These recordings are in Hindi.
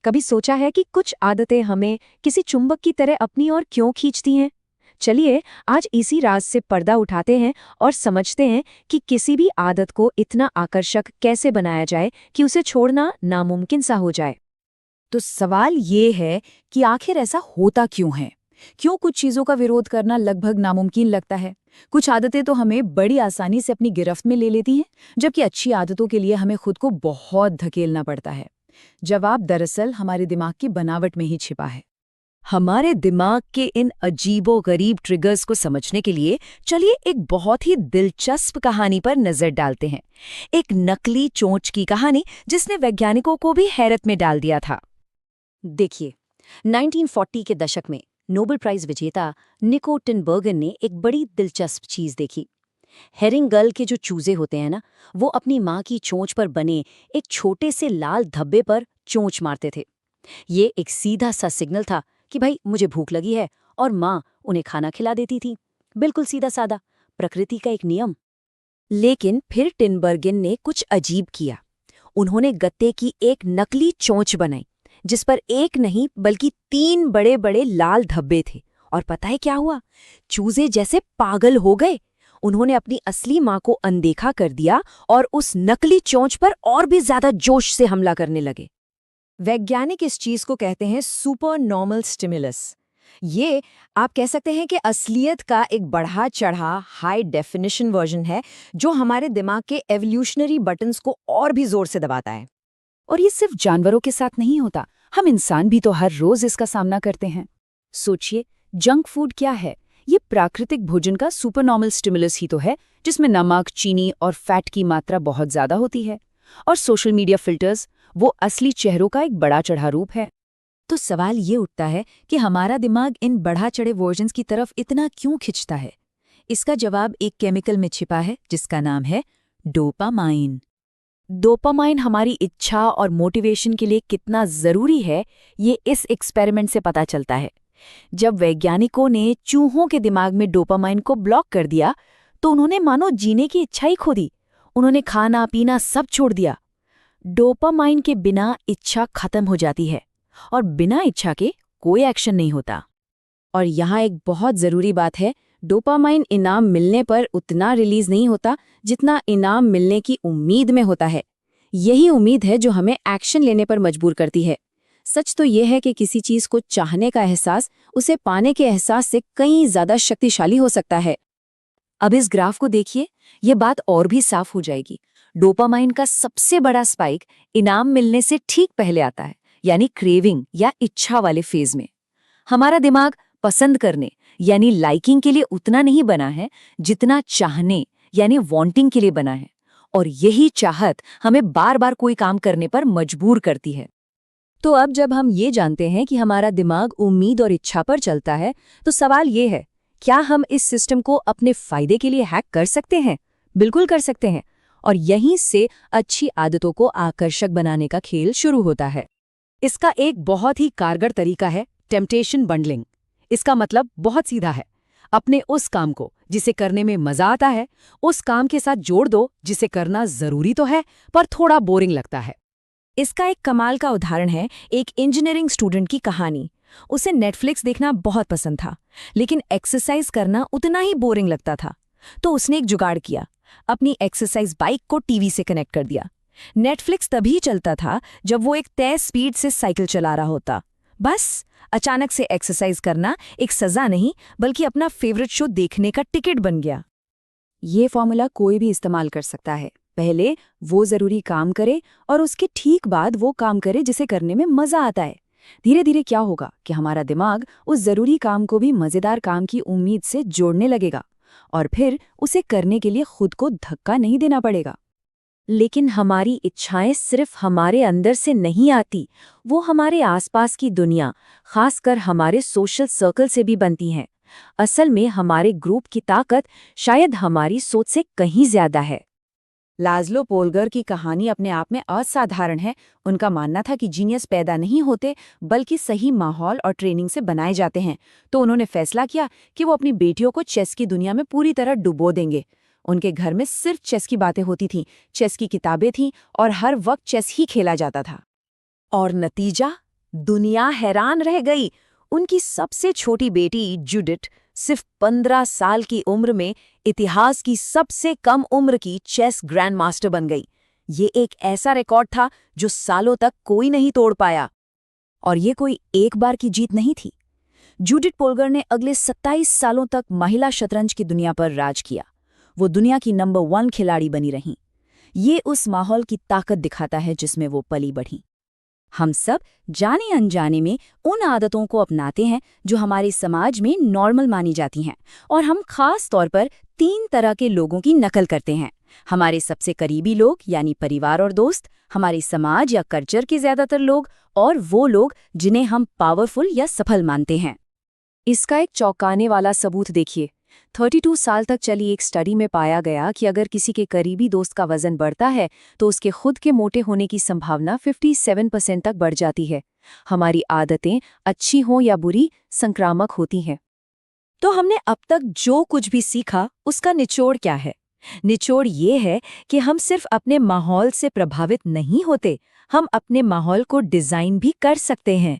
कभी सोचा है कि कुछ आदतें हमें किसी चुंबक की तरह अपनी ओर क्यों खींचती हैं? चलिए आज इसी राज से पर्दा उठाते हैं और समझते हैं कि किसी भी आदत को इतना आकर्षक कैसे बनाया जाए कि उसे छोड़ना नामुमकिन सा हो जाए। तो सवाल ये है कि आखिर ऐसा होता क्यों है? क्यों कुछ चीजों का विरोध करना लगभग नामुमकिन लगता है? कुछ आदतें तो हमें बड़ी आसानी से अपनी गिरफ्त में ले लेती हैं, जबकि अच्छी आदतों के लिए हमें खुद को बहुत धकेलना पड़ता है। जवाब दरअसल हमारे दिमाग की बनावट में ही छिपा है। हमारे दिमाग के इन अजीबो-गरीब ट्रिगर्स को समझने के लिए चलिए एक बहुत ही दिलचस्प कहानी पर नजर डालते हैं। एक नकली चोंच की कहानी जिसने वैज्ञानिकों को भी हैरत में डाल दिया था। देखिए, 1940 के दशक में नोबेल प्राइज विजेता निको टिनबर्गन ने एक बड़ी दिलचस्प चीज देखी। हेरिंगल के जो चूजे होते हैं ना, वो अपनी माँ की चोंच पर बने एक छोटे से लाल धब्बे पर चोंच मारते थे। ये एक सीधा सा सिग्नल था कि भाई मुझे भूख लगी है, और माँ उन्हें खाना खिला देती थी। बिल्कुल सीधा सादा, प्रकृति का एक नियम। लेकिन फिर टिनबर्गन ने कुछ अजीब किया। उन्होंने गत्ते की एक नकली चोंच बनाई जिस पर एक नहीं बल्कि 3 बड़े-बड़े लाल धब्बे थे। और पता है क्या हुआ? चूजे जैसे पागल हो गए। उन्होंने अपनी असली माँ को अनदेखा कर दिया और उस नकली चोंच पर और भी ज्यादा जोश से हमला करने लगे। वैज्ञानिक इस चीज को कहते हैं सुपर नॉर्मल स्टिमुलस। ये आप कह सकते हैं कि असलियत का एक बढ़ा चढ़ा हाई डेफिनिशन वर्जन है जो हमारे दिमाग के एवोल्यूशनरी बटन्स को और भी जोर से दबाता है। और ये सिर्फ जानवरों के साथ नहीं होता, हम इंसान भी तो हर रोज इसका सामना करते हैं। सोचिए, जंक फूड क्या है? ये प्राकृतिक भोजन का सुपरनॉर्मल स्टिमुलस ही तो है, जिसमें नमक, चीनी और फैट की मात्रा बहुत ज्यादा होती है। और सोशल मीडिया फिल्टर्स वो असली चेहरों का एक बड़ा चढ़ा रूप है। तो सवाल ये उठता है कि हमारा दिमाग इन बढ़ा चढ़े वर्जन्स की तरफ इतना क्यों खिंचता है? इसका जवाब एक केमिकल में छिपा है जिसका नाम है डोपामाइन। डोपामाइन हमारी इच्छा और मोटिवेशन के लिए कितना जरूरी है, ये इस एक्सपेरिमेंट से पता चलता है। जब वैज्ञानिकों ने चूहों के दिमाग में डोपामाइन को ब्लॉक कर दिया, तो उन्होंने मानो जीने की इच्छा ही खो दी। उन्होंने खाना पीना सब छोड़ दिया। डोपामाइन के बिना इच्छा खत्म हो जाती है, और बिना इच्छा के कोई एक्शन नहीं होता। और यहाँ एक बहुत जरूरी बात है, डोपामाइन इनाम मिलने पर उतना रिलीज नहीं होता जितना इनाम मिलने की उम्मीद में होता है। यही उम्मीद है जो हमें एक्शन लेने पर मजबूर करती है। सच तो यह है कि किसी चीज को चाहने का एहसास उसे पाने के एहसास से कहीं ज्यादा शक्तिशाली हो सकता है। अब इस ग्राफ को देखिए, ये बात और भी साफ हो जाएगी। डोपामाइन का सबसे बड़ा स्पाइक इनाम मिलने से ठीक पहले आता है, यानी क्रेविंग या इच्छा वाले फेज में। हमारा दिमाग पसंद करने यानी लाइकिंग के लिए उतना नहीं बना है जितना चाहने यानी वांटिंग के लिए बना है। और यही चाहत हमें बार बार कोई काम करने पर मजबूर करती है। तो अब जब हम ये जानते हैं कि हमारा दिमाग उम्मीद और इच्छा पर चलता है, तो सवाल ये है, क्या हम इस सिस्टम को अपने फायदे के लिए हैक कर सकते हैं? बिल्कुल कर सकते हैं। और यहीं से अच्छी आदतों को आकर्षक बनाने का खेल शुरू होता है। इसका एक बहुत ही कारगर तरीका है टेम्पटेशन बंडलिंग। इसका मतलब बहुत सीधा है, अपने उस काम को जिसे करने में मजा आता है उस काम के साथ जोड़ दो जिसे करना जरूरी तो है पर थोड़ा बोरिंग लगता है। इसका एक कमाल का उदाहरण है एक इंजीनियरिंग स्टूडेंट की कहानी। उसे नेटफ्लिक्स देखना बहुत पसंद था, लेकिन एक्सरसाइज करना उतना ही बोरिंग लगता था। तो उसने एक जुगाड़ किया, अपनी एक्सरसाइज बाइक को टीवी से कनेक्ट कर दिया। नेटफ्लिक्स तभी चलता था जब वो एक तय स्पीड से साइकिल चला रहा होता। बस अचानक से एक्सरसाइज करना एक सजा नहीं बल्कि अपना फेवरेट शो देखने का टिकट बन गया। ये फॉर्मूला कोई भी इस्तेमाल कर सकता है। पहले वो जरूरी काम करे और उसके ठीक बाद वो काम करे जिसे करने में मजा आता है। धीरे धीरे क्या होगा कि हमारा दिमाग उस जरूरी काम को भी मजेदार काम की उम्मीद से जोड़ने लगेगा, और फिर उसे करने के लिए खुद को धक्का नहीं देना पड़ेगा। लेकिन हमारी इच्छाएं सिर्फ हमारे अंदर से नहीं आती, वो हमारे आसपास की दुनिया, खासकर हमारे सोशल सर्कल से भी बनती हैं। असल में हमारे ग्रुप की ताकत शायद हमारी सोच से कहीं ज्यादा है। लाज़लो पोलगर की कहानी अपने आप में असाधारण है। उनका मानना था कि जीनियस पैदा नहीं होते बल्कि सही माहौल और ट्रेनिंग से बनाए जाते हैं। तो उन्होंने फैसला किया कि वो अपनी बेटियों को चेस की दुनिया में पूरी तरह डुबो देंगे। उनके घर में सिर्फ चेस की बातें होती थीं, चेस की किताबें थीं और हर वक्त चेस ही खेला जाता था। और नतीजा दुनिया हैरान रह गई। उनकी सबसे छोटी बेटी जूडिथ सिर्फ 15 साल की उम्र में इतिहास की सबसे कम उम्र की चेस ग्रैंड मास्टर बन गई। ये एक ऐसा रिकॉर्ड था जो सालों तक कोई नहीं तोड़ पाया। और ये कोई एक बार की जीत नहीं थी। जूडिथ पोलगर ने अगले 27 सालों तक महिला शतरंज की दुनिया पर राज किया। वो दुनिया की नंबर 1 खिलाड़ी बनी रहीं। ये उस माहौल की ताकत दिखाता है जिसमें वो पली बढ़ी। हम सब जाने अनजाने में उन आदतों को अपनाते हैं जो हमारे समाज में नॉर्मल मानी जाती हैं, और हम खास तौर पर 3 तरह के लोगों की नकल करते हैं। हमारे सबसे करीबी लोग यानी परिवार और दोस्त, हमारे समाज या कल्चर के ज्यादातर लोग, और वो लोग जिन्हें हम पावरफुल या सफल मानते हैं। इसका एक चौंकाने वाला सबूत देखिए। 32 साल तक चली एक स्टडी में पाया गया कि अगर किसी के करीबी दोस्त का वजन बढ़ता है तो उसके खुद के मोटे होने की संभावना 57% तक बढ़ जाती है। हमारी आदतें अच्छी हों या बुरी संक्रामक होती हैं। तो हमने अब तक जो कुछ भी सीखा उसका निचोड़ क्या है? निचोड़ ये है कि हम सिर्फ अपने माहौल से प्रभावित नहीं होते, हम अपने माहौल को डिजाइन भी कर सकते हैं।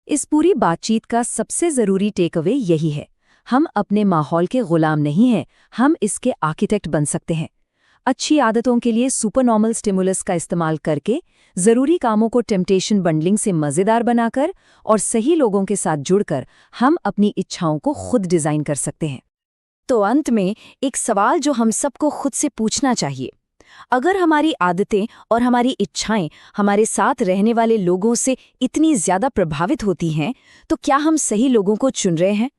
इस पूरी बातचीत का सबसे जरूरी टेकअवे यही है, हम अपने माहौल के गुलाम नहीं हैं, हम इसके आर्किटेक्ट बन सकते हैं। अच्छी आदतों के लिए सुपरनॉर्मल स्टिमुलस का इस्तेमाल करके, जरूरी कामों को टेम्पटेशन बंडलिंग से मजेदार बनाकर और सही लोगों के साथ जुड़कर हम अपनी इच्छाओं को खुद डिजाइन कर सकते हैं। तो अंत में एक सवाल जो हम सबको खुद से पूछना चाहिए, अगर हमारी आदतें और हमारी इच्छाएं हमारे साथ रहने वाले लोगों से इतनी ज्यादा प्रभावित होती हैं, तो क्या हम सही लोगों को चुन रहे हैं?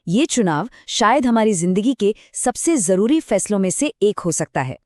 ये चुनाव शायद हमारी जिंदगी के सबसे जरूरी फैसलों में से एक हो सकता है।